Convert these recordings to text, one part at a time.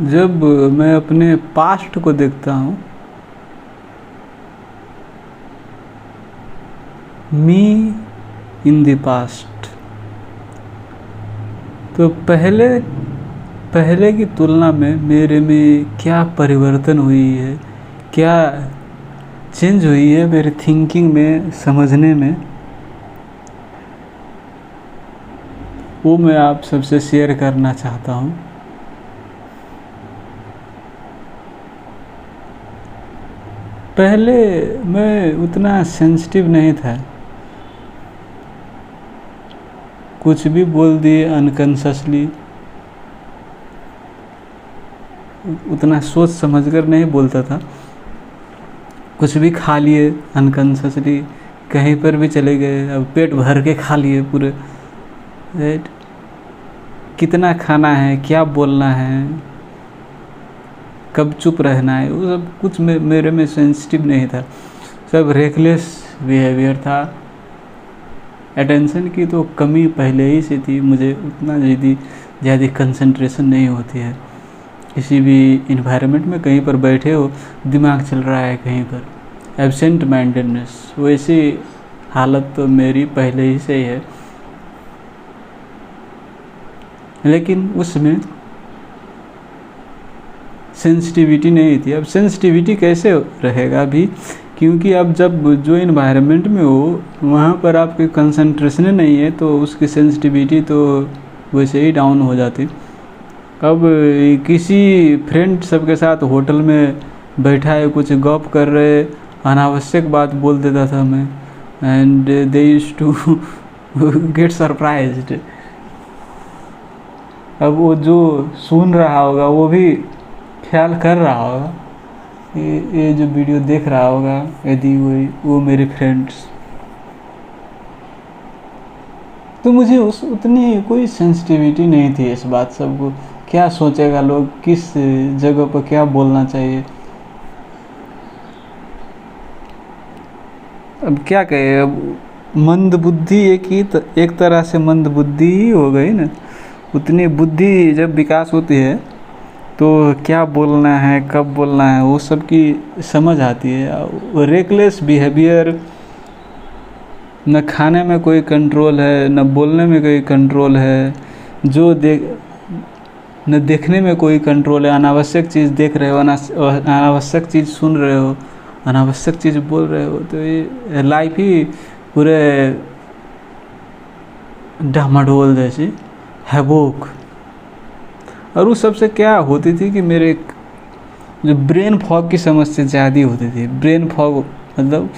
जब मैं अपने पास्ट को देखता हूँ, मी इन द पास्ट, तो पहले की तुलना में मेरे में क्या परिवर्तन हुई है, क्या चेंज हुई है मेरी थिंकिंग में, समझने में, वो मैं आप सबसे शेयर करना चाहता हूँ। पहले मैं उतना सेंसिटिव नहीं था, कुछ भी बोल दिए अनकॉन्शियसली, उतना सोच समझकर नहीं बोलता था। कुछ भी खा लिए अनकॉन्शियसली, कहीं पर भी चले गए, अब पेट भर के खा लिए पूरे, राइट। कितना खाना है, क्या बोलना है, कब चुप रहना है, वो सब कुछ मेरे में सेंसिटिव नहीं था, सब रेकलेस बिहेवियर था। अटेंशन की तो कमी पहले ही से थी, मुझे उतना ज़्यादा कंसंट्रेशन नहीं होती है। किसी भी इन्वायरमेंट में कहीं पर बैठे हो, दिमाग चल रहा है कहीं पर, एब्सेंट माइंडेडनेस, वैसी हालत तो मेरी पहले ही से ही है। लेकिन उसमें सेंसिटिविटी नहीं थी। अब सेंसिटिविटी कैसे रहेगा अभी, क्योंकि अब जब जो इन्वायरमेंट में हो वहाँ पर आपकी कंसंट्रेशन नहीं है, तो उसकी सेंसिटिविटी तो वैसे ही डाउन हो जाती। अब किसी फ्रेंड सबके साथ होटल में बैठा है, कुछ गप कर रहे, अनावश्यक बात बोल देता था मैं, and they used to get surprised. अब वो जो सुन रहा होगा वो भी ख्याल कर रहा होगा, ये जो वीडियो देख रहा होगा, यदि वो मेरे फ्रेंड्स, तो मुझे उतनी कोई सेंसिटिविटी नहीं थी इस बात सबको, क्या सोचेगा लोग, किस जगह पर क्या बोलना चाहिए। अब क्या कहे, अब मंद बुद्धि एक तरह से मंद बुद्धि ही हो गई ना। उतनी बुद्धि जब विकास होती है तो क्या बोलना है, कब बोलना है, वो सब की समझ आती है। रेकलेस बिहेवियर, न खाने में कोई कंट्रोल है, न बोलने में कोई कंट्रोल है, न देखने में कोई कंट्रोल है। अनावश्यक चीज़ देख रहे हो, अनावश्यक चीज़ सुन रहे हो, अनावश्यक चीज़ बोल रहे हो, तो ये लाइफ ही पूरे डामाडोल जैसी हैवोक। और उस सबसे क्या होती थी कि मेरे जो ब्रेन फॉग की समस्या ज़्यादा होती थी। ब्रेन फॉग मतलब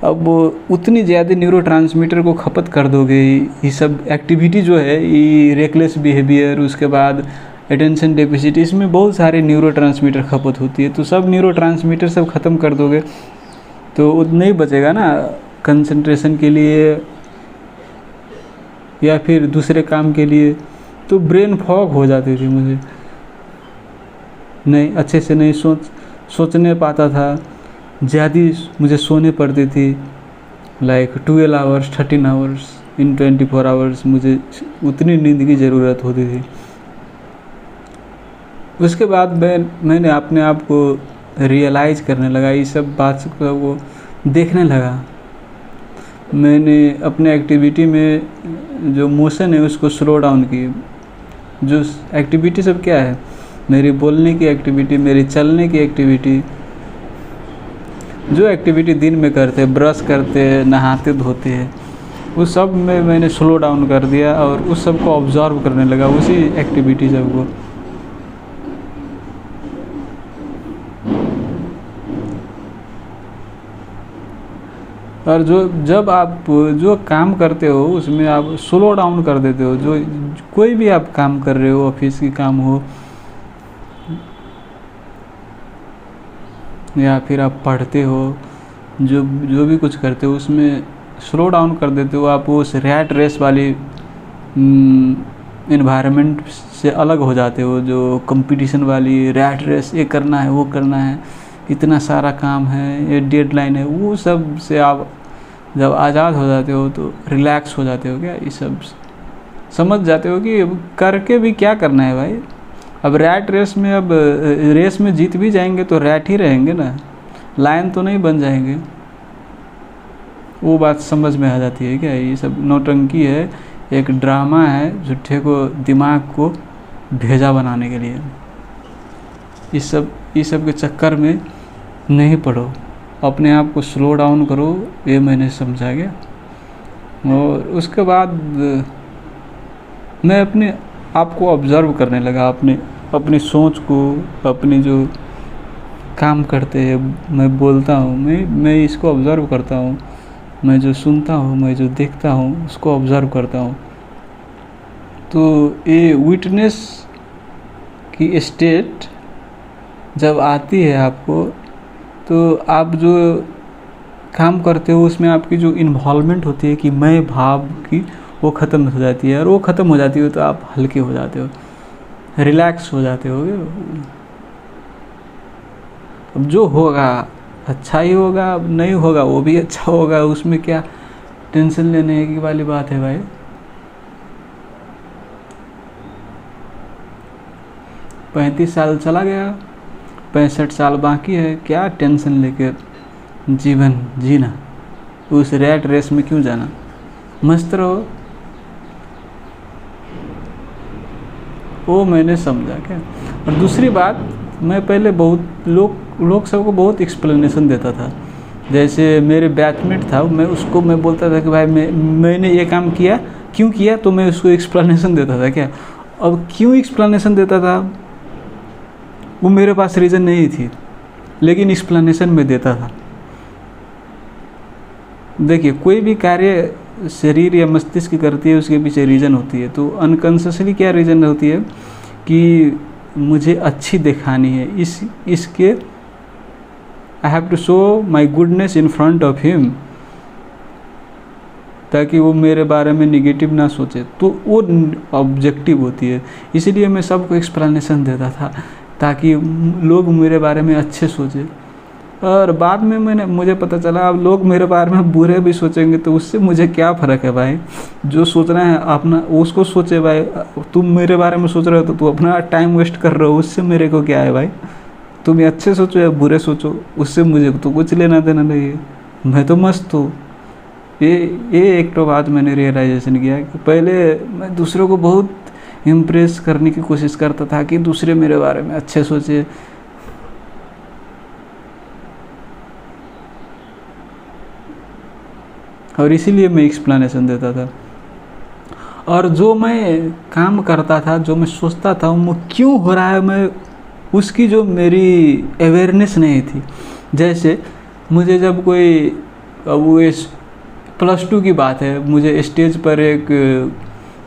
अब उतनी ज़्यादा न्यूरोट्रांसमीटर को खपत कर दोगे, ये सब एक्टिविटी जो है, ये रेकलेस बिहेवियर, उसके बाद अटेंशन डेफिसिट, इसमें बहुत सारे न्यूरोट्रांसमीटर खपत होती है। तो सब न्यूरोट्रांसमीटर सब ख़त्म कर दोगे तो नहीं बचेगा ना कंसंट्रेशन के लिए या फिर दूसरे काम के लिए। तो ब्रेन फॉग हो जाती थी मुझे, नहीं अच्छे से नहीं सोचने पाता था, ज़्यादा मुझे सोने पड़ती थी, like 12 hours 13 hours in 24 hours मुझे उतनी नींद की ज़रूरत होती थी। उसके बाद मैंने अपने आप को रियलाइज़ करने लगा, ये सब बात को देखने लगा। मैंने अपने एक्टिविटी में जो मोशन है उसको स्लो डाउन की। जो एक्टिविटी सब क्या है, मेरी बोलने की एक्टिविटी, मेरी चलने की एक्टिविटी, जो एक्टिविटी दिन में करते, ब्रश करते, नहाते धोते हैं, उस सब में मैंने स्लो डाउन कर दिया और उस सब को ऑब्जर्व करने लगा, उसी एक्टिविटी सबको। और जब आप जो काम करते हो उसमें आप स्लो डाउन कर देते हो, जो कोई भी आप काम कर रहे हो, ऑफिस की काम हो या फिर आप पढ़ते हो, जो भी कुछ करते हो उसमें स्लो डाउन कर देते हो। आप उस रैट रेस वाली इन्वायरमेंट से अलग हो जाते हो, जो कंपटीशन वाली रैट रेस, ये करना है, वो करना है, इतना सारा काम है, ये डेडलाइन है, वो सब से आप जब आज़ाद हो जाते हो तो रिलैक्स हो जाते हो। क्या ये सब समझ जाते हो कि करके भी क्या करना है भाई, अब रैट रेस में, अब रेस में जीत भी जाएंगे तो रैट ही रहेंगे ना, लायन तो नहीं बन जाएंगे। वो बात समझ में आ जाती है क्या? ये सब नौटंकी है, एक ड्रामा है झूठे को दिमाग को भेजा बनाने के लिए। इस सब के चक्कर में नहीं पड़ो, अपने आप को स्लो डाउन करो, ये मैंने समझा गया। और उसके बाद मैं अपने आप को ऑब्ज़र्व करने लगा, अपनी सोच को, अपने जो काम करते हैं, मैं बोलता हूँ, मैं इसको ऑब्ज़र्व करता हूँ, मैं जो सुनता हूँ, मैं जो देखता हूँ उसको ऑब्ज़र्व करता हूँ। तो ये विटनेस की स्टेट जब आती है आपको, तो आप जो काम करते हो उसमें आपकी जो इन्वॉल्वमेंट होती है कि मैं भाव की, वो ख़त्म हो जाती है। और वो ख़त्म हो जाती है तो आप हल्के हो जाते हो, रिलैक्स हो जाते हो। अब जो होगा अच्छा ही होगा, अब नहीं होगा वो भी अच्छा होगा, उसमें क्या टेंशन लेने की वाली बात है भाई। पैंतीस साल चला गया, 65 साल बाकी है, क्या टेंशन लेकर जीवन जीना, उस रैट रेस में क्यों जाना, मस्त रहो। वो मैंने समझा क्या। और दूसरी बात, मैं पहले बहुत लोग सबको बहुत एक्सप्लेनेशन देता था। जैसे मेरे बैचमेट था, मैं बोलता था कि भाई मैंने ये काम किया, क्यों किया, तो मैं उसको एक्सप्लेनेशन देता था क्या। अब क्यों एक्सप्लेनेशन देता था, वो मेरे पास रीज़न नहीं थी, लेकिन एक्सप्लेनेशन में देता था। देखिए, कोई भी कार्य शरीर या मस्तिष्क करती है, उसके पीछे रीज़न होती है। तो अनकॉन्शियसली क्या रीज़न होती है कि मुझे अच्छी दिखानी है, इसके I have to show my goodness in front of him, ताकि वो मेरे बारे में निगेटिव ना सोचे। तो वो ऑब्जेक्टिव होती है। इसीलिए मैं सबको एक्सप्लेनेशन देता था, ताकि लोग मेरे बारे में अच्छे सोचे। और बाद में मुझे पता चला, अब लोग मेरे बारे में बुरे भी सोचेंगे तो उससे मुझे क्या फ़र्क है भाई। जो सोचना है अपना उसको सोचे भाई। तुम मेरे बारे में सोच रहे हो तो तुम अपना टाइम वेस्ट कर रहे हो, उससे मेरे को क्या है भाई। तुम अच्छे सोचो या बुरे सोचो, उससे मुझे तो कुछ लेना देना नहीं है, मैं तो मस्त हूँ। ये एक तो बात मैंने रियलाइजेशन किया कि पहले मैं दूसरों को बहुत इम्प्रेस करने की कोशिश करता था कि दूसरे मेरे बारे में अच्छे सोचे। और इसीलिए मैं एक्सप्लेनेशन देता था। और जो मैं काम करता था, जो मैं सोचता था वो क्यों हो रहा है, मैं उसकी जो मेरी अवेयरनेस नहीं थी। जैसे मुझे जब कोई, अब वो +2 की बात है, मुझे स्टेज पर एक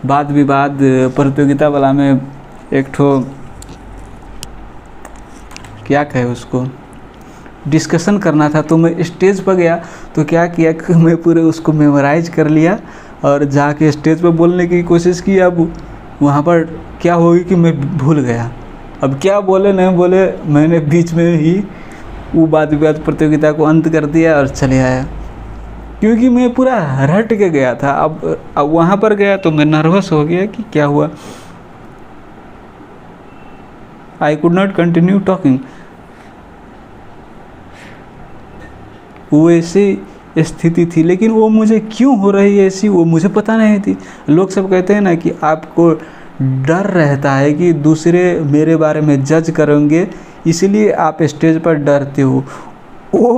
वाद विवाद प्रतियोगिता वाला में एक ठो क्या कहे उसको डिस्कशन करना था। तो मैं स्टेज पर गया तो क्या किया कि मैं पूरे उसको मेमोराइज कर लिया और जाके स्टेज पर बोलने की कोशिश की। अब वहाँ पर क्या होगी कि मैं भूल गया, अब क्या बोले नहीं बोले, मैंने बीच में ही वो वाद विवाद प्रतियोगिता को अंत कर दिया और चले आया, क्योंकि मैं पूरा रट के गया था। अब वहाँ पर गया तो मैं नर्वस हो गया कि क्या हुआ, I could not continue talking. वो ऐसी स्थिति थी, लेकिन वो मुझे क्यों हो रही है ऐसी, वो मुझे पता नहीं थी। लोग सब कहते हैं ना कि आपको डर रहता है कि दूसरे मेरे बारे में जज करेंगे, इसलिए आप स्टेज पर डरते हो।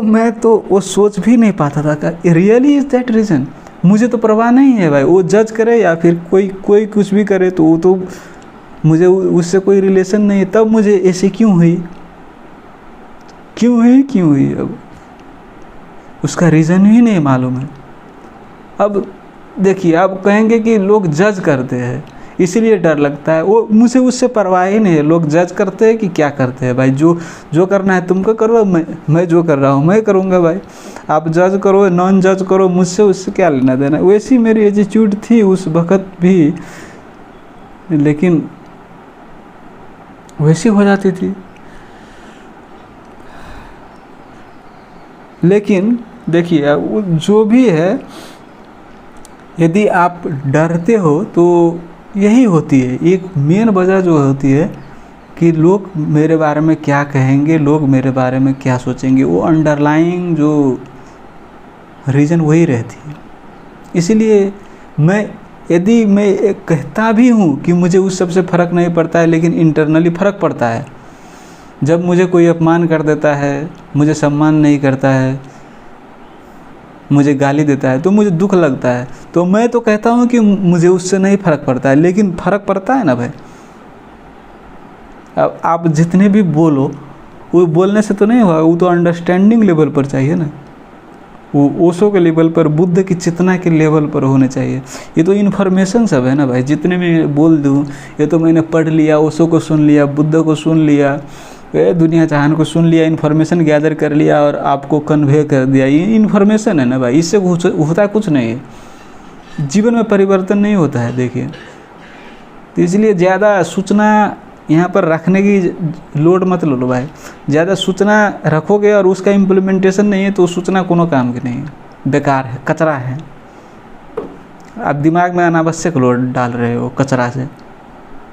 मैं तो वो सोच भी नहीं पाता था कि रियली इज़ दैट रीज़न। मुझे तो परवाह नहीं है भाई, वो जज करे या फिर कोई कुछ भी करे, तो वो तो मुझे उससे कोई रिलेशन नहीं है। तब मुझे ऐसे क्यों हुई। अब उसका रीज़न ही नहीं मालूम है। अब देखिए, आप कहेंगे कि लोग जज करते हैं इसीलिए डर लगता है, वो मुझे उससे परवाह ही नहीं है। लोग जज करते हैं कि क्या करते हैं भाई, जो करना है तुमको करो, मैं जो कर रहा हूँ मैं करूँगा भाई। आप जज करो नॉन जज करो, मुझसे उससे क्या लेना देना। वैसी मेरी एटीट्यूड थी उस वक़्त भी, लेकिन वैसी हो जाती थी। लेकिन देखिए, जो भी है, यदि आप डरते हो तो यही होती है। एक मेन वजह जो होती है कि लोग मेरे बारे में क्या कहेंगे, लोग मेरे बारे में क्या सोचेंगे, वो अंडरलाइंग जो रीज़न वही रहती है। इसीलिए यदि मैं कहता भी हूँ कि मुझे उस सब से फ़र्क नहीं पड़ता है, लेकिन इंटरनली फ़र्क पड़ता है। जब मुझे कोई अपमान कर देता है, मुझे सम्मान नहीं करता है, मुझे गाली देता है, तो मुझे दुख लगता है। तो मैं तो कहता हूँ कि मुझे उससे नहीं फ़र्क पड़ता है, लेकिन फ़र्क पड़ता है ना भाई। अब आप जितने भी बोलो, वो बोलने से तो नहीं होगा, वो तो अंडरस्टैंडिंग लेवल पर चाहिए ना। वो ओशो के लेवल पर, बुद्ध की चेतना के लेवल पर होने चाहिए। ये तो इन्फॉर्मेशन सब है ना भाई, जितने में बोल दूँ, ये तो मैंने पढ़ लिया, ओशो को सुन लिया, बुद्ध को सुन लिया, दुनिया जहान को सुन लिया, इन्फॉर्मेशन गैदर कर लिया और आपको कन्वे कर दिया। ये इन्फॉर्मेशन है ना भाई, इससे होता कुछ नहीं है, जीवन में परिवर्तन नहीं होता है। देखिए, तो इसलिए ज़्यादा सूचना यहाँ पर रखने की लोड मत लो भाई। ज़्यादा सूचना रखोगे और उसका इम्प्लीमेंटेशन नहीं है तो सूचना कोनो काम की नहीं है, बेकार है, कचरा है। आप दिमाग में अनावश्यक लोड डाल रहे हो कचरा से।